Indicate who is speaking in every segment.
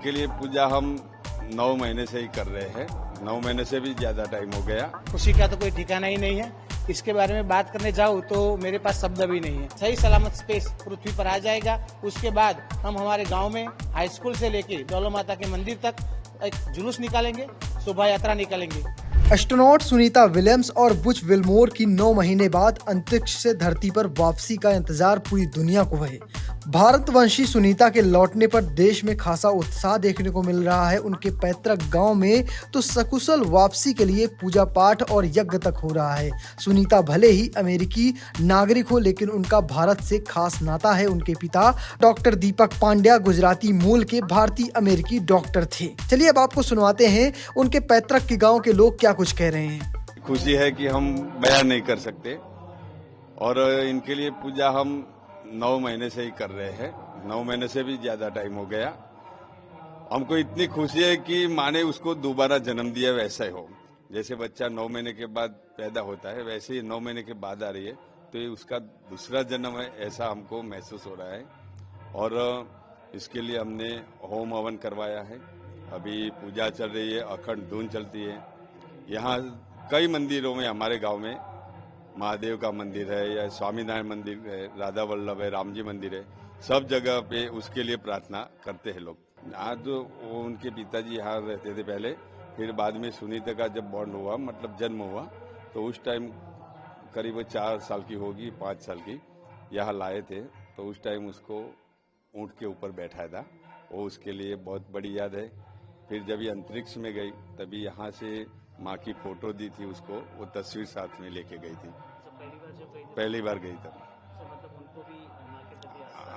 Speaker 1: इनके लिए पूजा हम 9 महीने से ही कर रहे हैं। 9 महीने से भी ज्यादा टाइम हो गया।
Speaker 2: खुशी का तो कोई ठिकाना ही नहीं है। इसके बारे में बात करने जाऊँ तो मेरे पास शब्द भी नहीं है। सही सलामत स्पेस पृथ्वी पर आ जाएगा। उसके बाद हम हमारे गांव में हाई स्कूल से लेके दौलत माता के मंदिर तक एक जुलूस निकालेंगे, शोभा यात्रा निकालेंगे।
Speaker 3: एस्ट्रोनॉट सुनीता विलियम्स और बुच विल्मोर की 9 महीने बाद अंतरिक्ष से धरती पर वापसी का इंतजार पूरी दुनिया को है। भारतवंशी सुनीता के लौटने पर देश में खासा उत्साह देखने को मिल रहा है। उनके पैतृक गांव में तो सकुशल वापसी के लिए पूजा पाठ और यज्ञ तक हो रहा है। सुनीता भले ही अमेरिकी नागरिक हो, लेकिन उनका भारत से खास नाता है। उनके पिता डॉक्टर दीपक पांड्या गुजराती मूल के भारतीय अमेरिकी डॉक्टर थे। चलिए अब आपको सुनवाते हैं उनके पैतृक के गाँव के लोग क्या कुछ कह रहे हैं।
Speaker 1: खुशी है कि हम बयान नहीं कर सकते और इनके लिए पूजा हम 9 महीने से ही कर रहे हैं। 9 महीने से भी ज्यादा टाइम हो गया। हमको इतनी खुशी है कि माँ ने उसको दोबारा जन्म दिया वैसा ही हो। जैसे बच्चा 9 महीने के बाद पैदा होता है, वैसे ही 9 महीने के बाद आ रही है, तो ये उसका दूसरा जन्म है, ऐसा हमको महसूस हो रहा है। और इसके लिए हमने होम हवन करवाया है। अभी पूजा चल रही है, अखंड धून चलती है। यहाँ कई मंदिरों में, हमारे गांव में महादेव का मंदिर है या स्वामीनारायण मंदिर है, राधा वल्लभ है, राम जी मंदिर है, सब जगह पे उसके लिए प्रार्थना करते हैं लोग। आज वो उनके पिताजी यहाँ रहते थे पहले, फिर बाद में सुनीता का जब बॉन्ड हुआ, मतलब जन्म हुआ, तो उस टाइम करीब 4 साल की होगी, 5 साल की, यहाँ लाए थे। तो उस टाइम उसको ऊँट के ऊपर बैठाया था। वो उसके लिए बहुत बड़ी याद है। फिर जब ये अंतरिक्ष में गई तभी यहाँ से माँ की फोटो दी थी उसको, वो तस्वीर साथ में लेके गई थी। पहली बार गई तब।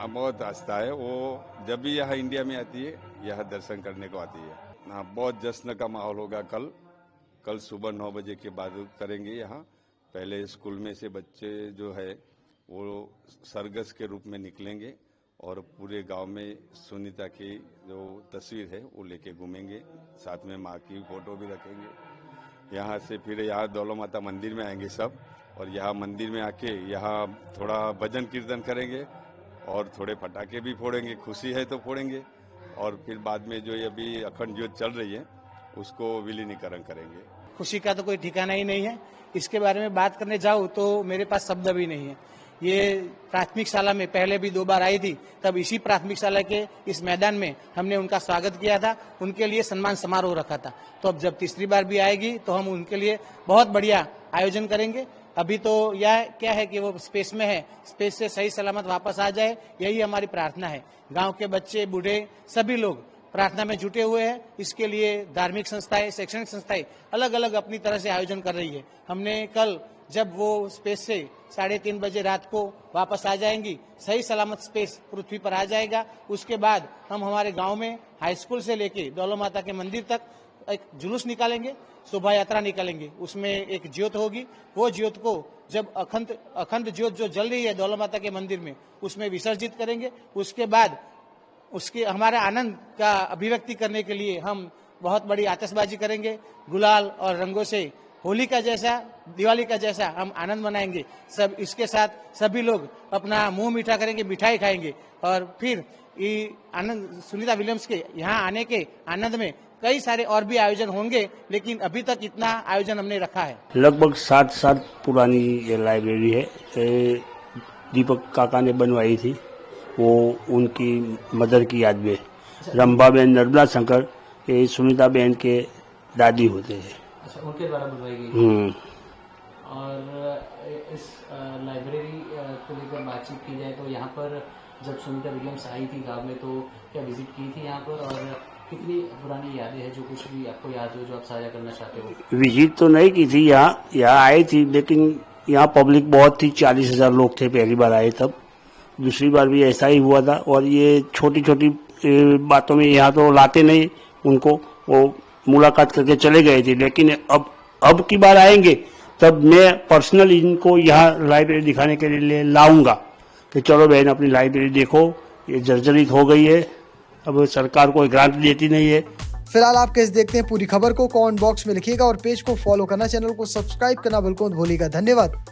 Speaker 1: बहुत आस्था है। वो जब भी यहाँ इंडिया में आती है, यहाँ दर्शन करने को आती है। हाँ, बहुत जश्न का माहौल होगा। कल सुबह 9 बजे के बाद करेंगे यहाँ। पहले स्कूल में से बच्चे जो है वो सरगस के रूप में निकलेंगे और पूरे गांव में सुनीता की जो तस्वीर है वो लेके घूमेंगे। साथ में माँ की फोटो भी रखेंगे। यहाँ से फिर यहाँ दौलत माता मंदिर में आएंगे सब, और यहाँ मंदिर में आके यहाँ थोड़ा भजन कीर्तन करेंगे और थोड़े पटाखे भी फोड़ेंगे। खुशी है तो फोड़ेंगे। और फिर बाद में जो ये अभी अखंड ज्योत चल रही है उसको विलीनीकरण करेंगे।
Speaker 2: खुशी का तो कोई ठिकाना ही नहीं है। इसके बारे में बात करने जाऊँ तो मेरे पास शब्द भी नहीं है। ये प्राथमिक शाला में पहले भी 2 बार आई थी, तब इसी प्राथमिक शाला के इस मैदान में हमने उनका स्वागत किया था। उनके लिए सम्मान समारोह रखा था। तो अब जब तीसरी बार भी आएगी तो हम उनके लिए बहुत बढ़िया आयोजन करेंगे। अभी तो यह क्या है कि वो स्पेस में है, स्पेस से सही सलामत वापस आ जाए, यही हमारी प्रार्थना है। गांव के बच्चे, बूढ़े, सभी लोग प्रार्थना में जुटे हुए हैं। इसके लिए धार्मिक संस्थाएं, शैक्षणिक संस्थाएं अलग अलग अपनी तरह से आयोजन कर रही है। हमने कल जब वो स्पेस से 3:30 बजे रात को वापस आ जाएंगी, सही सलामत स्पेस पृथ्वी पर आ जाएगा। उसके बाद हम हमारे गांव में हाई स्कूल से लेके दौलत माता के मंदिर तक एक जुलूस निकालेंगे, शोभा यात्रा निकालेंगे। उसमें एक ज्योत होगी। वो ज्योत को जब अखंड ज्योत जो जल रही है दौलत माता के मंदिर में, उसमें विसर्जित करेंगे। उसके बाद उसके हमारे आनंद का अभिव्यक्ति करने के लिए हम बहुत बड़ी आतिशबाजी करेंगे। गुलाल और रंगों से होली का जैसा, दिवाली का जैसा हम आनंद मनाएंगे। सब इसके साथ सभी लोग अपना मुंह मीठा करेंगे, मिठाई खाएंगे। और फिर ये आनंद, सुनीता विलियम्स के यहाँ आने के आनंद में कई सारे और भी आयोजन होंगे, लेकिन अभी तक इतना आयोजन हमने रखा है।
Speaker 4: लगभग 7 साल पुरानी ये लाइब्रेरी है। दीपक काका ने बनवाई थी, वो उनकी मदर की याद में। रंभा बेन नर्मदा शंकर ये सुनीता बेन के दादी होते थे।
Speaker 5: अच्छा, उनके द्वारा बनवाई गई। और इस लाइब्रेरी को लेकर बातचीत की जाए तो यहाँ पर जब सुनीता विलियम्स आई थी गांव में, तो क्या विजिट की थी यहाँ पर, और कितनी पुरानी यादें हैं जो कुछ भी आपको याद हो जो आप साझा करना चाहते हो?
Speaker 4: विजिट तो नहीं की थी, यहाँ आई थी, लेकिन यहाँ पब्लिक बहुत थी। 40,000 लोग थे पहली बार आए तब। दूसरी बार भी ऐसा ही हुआ था। और ये छोटी छोटी बातों में यहाँ तो लाते नहीं उनको, वो मुलाकात करके चले गए थे। लेकिन अब की बार आएंगे तब मैं पर्सनल इनको यहाँ लाइब्रेरी दिखाने के लिए लाऊंगा कि चलो बहन अपनी लाइब्रेरी देखो, ये जर्जरित हो गई है, अब सरकार कोई ग्रांट देती नहीं है।
Speaker 3: फिलहाल आप कैसे देखते हैं पूरी खबर को कमेंट बॉक्स में लिखिएगा और पेज को फॉलो करना, चैनल को सब्सक्राइब करना बिल्कुल मत भूलिएगा। धन्यवाद।